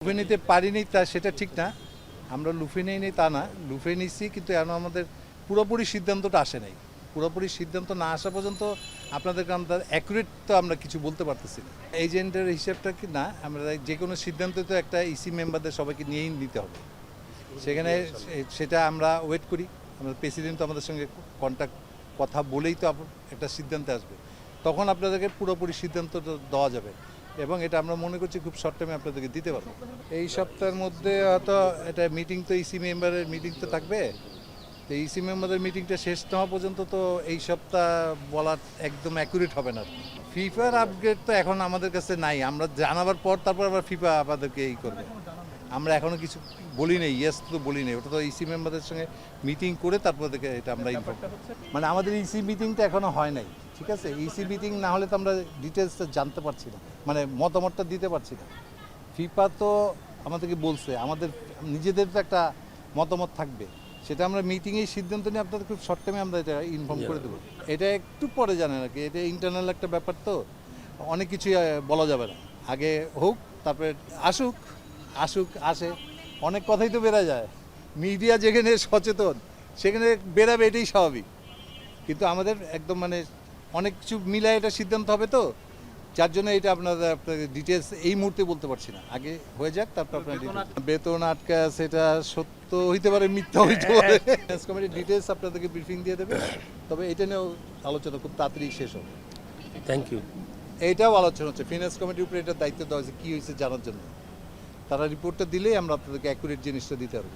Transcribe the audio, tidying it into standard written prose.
লুফে নিতে পারিনি তা সেটা ঠিক না, আমরা লুফে নিই তা না, লুফে নিচ্ছি কিন্তু এখন আমাদের পুরোপুরি সিদ্ধান্তটা আসে নাই। পুরোপুরি সিদ্ধান্ত না আসা পর্যন্ত আপনাদেরকে আমরা অ্যাকুরেট তো আমরা কিছু বলতে পারতেছি না। এজেন্টের হিসাবটা কি না, আমরা যে কোনো সিদ্ধান্ত তো একটা ইসি মেম্বারদের সবাইকে নিয়েই নিতে হবে। সেখানে সেটা আমরা ওয়েট করি, আমাদের প্রেসিডেন্ট তো আমাদের সঙ্গে কন্ট্যাক্ট কথা বলেই তো একটা সিদ্ধান্তে আসবে, তখন আপনাদেরকে পুরোপুরি সিদ্ধান্ত দেওয়া যাবে এবং এটা আমরা মনে করছি খুব শর্ট টাইমে আপনাদেরকে দিতে পারবো। এই সপ্তাহের মধ্যে হয়তো এটা মিটিং তো ইসি মেম্বারের মিটিং তো থাকবে, তো ইসি মেম্বারের মিটিংটা শেষ না হওয়া পর্যন্ত তো এই সপ্তাহ বলা একদম অ্যাকুরেট হবে না। ফিফার আপগ্রেড তো এখন আমাদের কাছে নাই, আমরা জানাবার পর তারপর আবার ফিফা আমাদেরকে এই করবে। আমরা এখনও কিছু বলি নেই, ইয়েস তো বলি নেই, ওটা তো ইসি মেম্বারদের সঙ্গে মিটিং করে তারপর থেকে এটা আমরা ইনফর্ম, মানে আমাদের ইসি মিটিংটা এখনও হয় নাই, ঠিক আছে? ইসি মিটিং না হলে তো আমরা ডিটেলসটা জানতে পারছি না, মানে মতামতটা দিতে পারছি না। ফিফা তো আমাদেরকে বলছে, আমাদের নিজেদের তো একটা মতামত থাকবে, সেটা আমরা মিটিংয়েই সিদ্ধান্ত নিয়ে আপনাদের খুব শর্ট টাইমে আমরা এটা ইনফর্ম করে দেবো। এটা একটু পরে জানেন আর কি, এটা ইন্টারনাল একটা ব্যাপার তো, অনেক কিছুই বলা যাবে না। আগে হোক, তারপরে আসুক, আসে, অনেক কথাই তো বেরা যায়। মিডিয়া যেখানে সচেতন সেখানে বেরাবে, এটাই স্বাভাবিক। কিন্তু আমাদের একদম মানে অনেক কিছু মিলায় এটা সিদ্ধান্ত হবে তো, যার জন্য এটা আপনাদের ডিটেলস এই মুহূর্তে বলতে পারছি না। আগে হয়ে যাক, তারপর আপনার বেতন আটকা, সেটা সত্য হইতে পারে, মিথ্যা হইতে পারে। ফিনান্স কমিটির ডিটেলস আপনাদেরকে ব্রিফিং দিয়ে দেবে, তবে এটা নিয়েও আলোচনা খুব তাড়াতাড়ি শেষ হবে। Thank you. এইটাও আলোচনা হচ্ছে, ফিনান্স কমিটির উপরে এটা দায়িত্ব দেওয়া হয়েছে কী হয়েছে জানার জন্য। তারা রিপোর্টটা দিলেই আমরা আপনাদেরকে অ্যাকুরেট জিনিসটা দিতে পারবো।